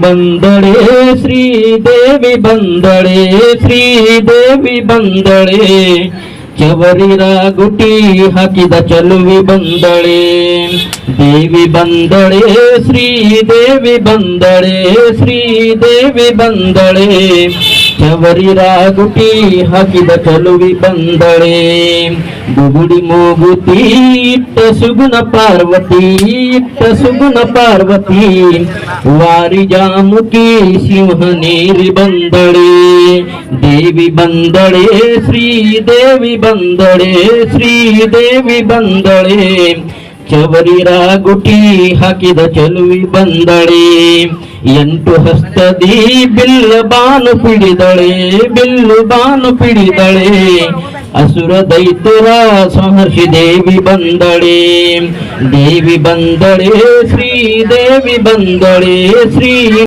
ಬಂದಳೆ ಶ್ರೀದೇವಿ ಬಂದಳೆ ಶ್ರೀದೇವಿ ಬಂದಳೆ ಚವರಿರ ಗುಟಿ ಹಾಕಿದ ಚಲುವಿ ಬಂದಳೆ ದೇವಿ ಬಂದಳೆ ಶ್ರೀದೇವಿ ಬಂದಳೆ ಶ್ರೀದೇವಿ ಬಂದಳೆ ಚವರಿರ ಗುಟಿ ಹಾಕಿದ ಚಲುವಿ ಬಂದಳೆ ಬುಗುಡಿ ಮೂಗುತಿ ಇಟ್ಟ ಸುಗುಣ ಪಾರ್ವತಿ ಇಟ್ಟ ಸುಗುಣ ಪಾರ್ವತಿ ವಾರಿ ಜಾಮುಕಿ ಸಿಂಹನೇರಿ ಬಂದಳೆ ದೇವಿ ಬಂದಳೆ ಶ್ರೀದೇವಿ ಬಂದಳೆ ಶ್ರೀದೇವಿ ಬಂದಳೆ ಚವರಿರ ಗುಟಿ ಹಾಕಿದ ಚಲುವಿ ಬಂದಳೆ ಎಂಟು ಹಸ್ತದಿ ಬಿಲ್ಲ ಬಾನು ಪಿಡಿದಳೆ ಬಿಲ್ಲು ಬಾನು ಪಿಡಿದಳೆ ಅಸುರ ದೈತ್ಯರ ಸಂಹರ್ಷಿ ದೇವಿ ಬಂದಳೆ ದೇವಿ ಬಂದಳೆ ಶ್ರೀದೇವಿ ಬಂದಳೆ ಶ್ರೀ